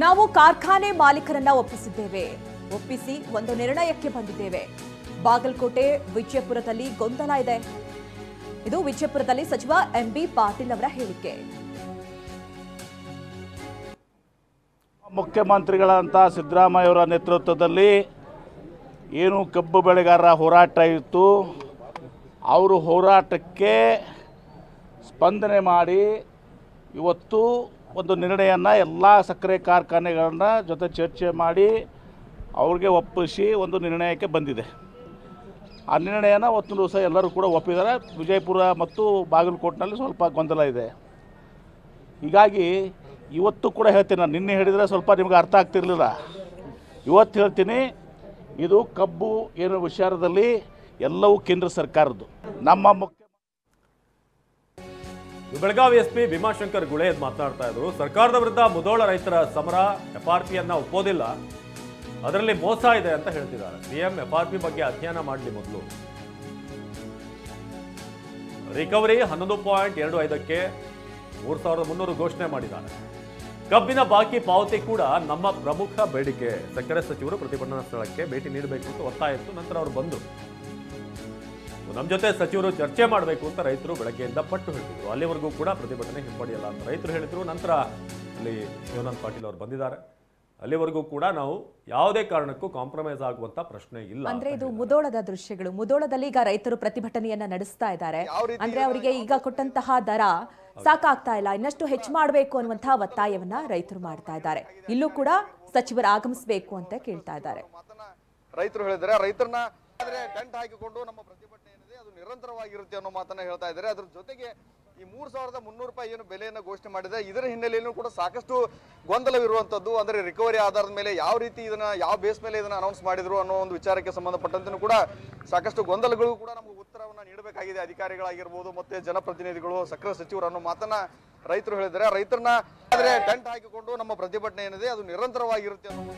ನಾವು ಕಾರ್ಖಾನೆ ಮಾಲೀಕರನ್ನ ಒಪ್ಪಿಸಿ ಒಂದು ನಿರ್ಣಯಕ್ಕೆ ಬಂದಿದ್ದೇವೆ. ಬಾಗಲಕೋಟೆ ವಿಜಯಪುರದಲ್ಲಿ ಗೊಂದಲ ಇದೆ. ಇದು ವಿಜಯಪುರದಲ್ಲಿ ಸಚಿವ ಎಂಬಿ ಪಾಟೀಲ್ ಅವರ ಹೇಳಿಕೆ. ಮುಖ್ಯಮಂತ್ರಿಗಳಂತ ಸಿದ್ದರಾಮಯ್ಯ ಅವರ ನೇತೃತ್ವದಲ್ಲಿ ಏನು ಕಬ್ಬು ಬೆಳೆಗಾರರ ಹೋರಾಟ ಇತ್ತು, ಅವರು ಹೋರಾಟಕ್ಕೆ ಸ್ಪಂದನೆ ಮಾಡಿ ಇವತ್ತು ಒಂದು ನಿರ್ಣಯನ ಎಲ್ಲ ಸಕ್ಕರೆ ಕಾರ್ಖಾನೆಗಳನ್ನ ಜೊತೆ ಚರ್ಚೆ ಮಾಡಿ ಅವ್ರಿಗೆ ಒಪ್ಪಿಸಿ ಒಂದು ನಿರ್ಣಯಕ್ಕೆ ಬಂದಿದೆ. ಆ ನಿರ್ಣಯನ ಒಂದು ದಿವಸ ಎಲ್ಲರೂ ಕೂಡ ಒಪ್ಪಿದ್ದಾರೆ. ವಿಜಯಪುರ ಮತ್ತು ಬಾಗಲಕೋಟೆನಲ್ಲಿ ಸ್ವಲ್ಪ ಗೊಂದಲ ಇದೆ. ಹೀಗಾಗಿ ಇವತ್ತು ಕೂಡ ಹೇಳ್ತೀನಿ, ನಾನು ನಿನ್ನೆ ಹೇಳಿದರೆ ಸ್ವಲ್ಪ ನಿಮ್ಗೆ ಅರ್ಥ ಆಗ್ತಿರಲಿಲ್ಲ, ಇವತ್ತು ಹೇಳ್ತೀನಿ, ಇದು ಕಬ್ಬು ಏನು ವಿಚಾರದಲ್ಲಿ ಎಲ್ಲವೂ ಕೇಂದ್ರ ಸರ್ಕಾರದ್ದು. ನಮ್ಮ ಬೆಳಗಾವಿ ಎಸ್ಪಿ ಭೀಮಾಶಂಕರ್ ಗುಳೇದ್ ಮಾತನಾಡ್ತಾ ಇದ್ರು. ಸರ್ಕಾರದ ವಿರುದ್ಧ ಮುಧೋಳ ರೈತರ ಸಮರ FRP ಅನ್ನ ಒಪ್ಪೋದಿಲ್ಲ, ಅದರಲ್ಲಿ ಮೋಸ ಇದೆ ಅಂತ ಹೇಳ್ತಿದ್ದಾರೆ. ಸಿಎಂ FRP ಬಗ್ಗೆ ಅಧ್ಯಯನ ಮಾಡಲಿ ಮೊದಲು. ರಿಕವರಿ 11.25ಕ್ಕೆ 3,300 ಘೋಷಣೆ ಮಾಡಿದ್ದಾರೆ. ಕಬ್ಬಿನ ಬಾಕಿ ಪಾವತಿ ಕೂಡ ನಮ್ಮ ಪ್ರಮುಖ ಬೇಡಿಕೆ. ಸಕ್ಕರೆ ಸಚಿವರು ಪ್ರತಿಭಟನಾ ಸ್ಥಳಕ್ಕೆ ಭೇಟಿ ನೀಡಬೇಕು ಅಂತ ಒತ್ತಾಯ ಇತ್ತು. ನಂತರ ಅವರು ಬಂದು ನಮ್ಮ ಜೊತೆ ಸಚಿವರು ಚರ್ಚೆ ಮಾಡಬೇಕು ಅಂತ ರೈತರು ಬೆಳಗ್ಗೆಯಿಂದ ಪಟ್ಟು ಹೇಳ್ತಿದ್ರು. ಅಲ್ಲಿವರೆಗೂ ಕೂಡ ಪ್ರತಿಭಟನೆ ಹಿಂಪಡೆಯಲ್ಲ ಅಂತ ರೈತರು ಹೇಳಿದ್ರು. ನಂತರ ಅಲ್ಲಿ ಶಿವಾನಂದ ಪಾಟೀಲ್ ಅವರು ಬಂದಿದ್ದಾರೆ. ಅಲ್ಲಿವರೆಗೂ ಕೂಡ ನಾವು ಯಾವುದೇ ಕಾರಣಕ್ಕೂ ಕಾಂಪ್ರಮೈಸ್ ಆಗುವಂತ ಪ್ರಶ್ನೆ ಇಲ್ಲ. ಅಂದ್ರೆ ಇದು ಮುಧೋಳದ ದೃಶ್ಯಗಳು. ಮುಧೋಳದಲ್ಲಿ ಈಗ ರೈತರು ಪ್ರತಿಭಟನೆಯನ್ನ ನಡೆಸ್ತಾ ಇದ್ದಾರೆ. ಅಂದ್ರೆ ಅವರಿಗೆ ಈಗ ಕೊಟ್ಟಂತಹ ದರ ಸಾಕಾಗ್ತಾ ಇಲ್ಲ, ಇನ್ನಷ್ಟು ಹೆಚ್ಚು ಮಾಡಬೇಕು ಅನ್ನುವಂತಹ ಒತ್ತಾಯವನ್ನ ರೈತರು ಮಾಡ್ತಾ ಇದ್ದಾರೆ. ಇಲ್ಲೂ ಕೂಡ ಸಚಿವರು ಆಗಮಿಸಬೇಕು ಅಂತ ಕೇಳ್ತಾ ಇದ್ದಾರೆ. ರೈತರು ಹೇಳಿದ್ದಾರೆ, ರೈತರನ್ನ ಟೆಂಟ್ ಹಾಕಿಕೊಂಡು ನಮ್ಮ ಪ್ರತಿಭಟನೆ ಏನಿದೆ ಅದು ನಿರಂತರವಾಗಿರುತ್ತೆ ಅನ್ನೋ ಮಾತನ್ನ ಹೇಳ್ತಾ ಇದ್ದಾರೆ. ಅದ್ರ ಜೊತೆಗೆ ಈ 3,300 ರೂಪಾಯಿ ಏನು ಬೆಲೆಯನ್ನು ಘೋಷಣೆ ಮಾಡಿದೆ, ಇದರ ಹಿನ್ನೆಲೆಯಲ್ಲೂ ಕೂಡ ಸಾಕಷ್ಟು ಗೊಂದಲವಿರುವಂತದ್ದು. ಅಂದ್ರೆ ರಿಕವರಿ ಆಧಾರದ ಮೇಲೆ ಯಾವ ರೀತಿ ಇದನ್ನ, ಯಾವ ಬೇಸ್ ಮೇಲೆ ಇದನ್ನ ಅನೌನ್ಸ್ ಮಾಡಿದ್ರು ಅನ್ನೋ ಒಂದು ವಿಚಾರಕ್ಕೆ ಸಂಬಂಧಪಟ್ಟಂತೆ ಕೂಡ ಸಾಕಷ್ಟು ಗೊಂದಲಗಳು ಕೂಡ ನಮಗೆ ಉತ್ತರವನ್ನ ನೀಡಬೇಕಾಗಿದೆ. ಅಧಿಕಾರಿಗಳಾಗಿರ್ಬೋದು ಮತ್ತೆ ಜನಪ್ರತಿನಿಧಿಗಳು, ಸಕ್ಕರೆ ಸಚಿವರು ಅನ್ನೋ ಮಾತನ್ನ ರೈತರು ಹೇಳಿದ್ದಾರೆ. ರೈತರನ್ನ ಟೆಂಟ್ ಹಾಕಿಕೊಂಡು ನಮ್ಮ ಪ್ರತಿಭಟನೆ ಏನಿದೆ ಅದು ನಿರಂತರವಾಗಿರುತ್ತೆ ಅನ್ನೋ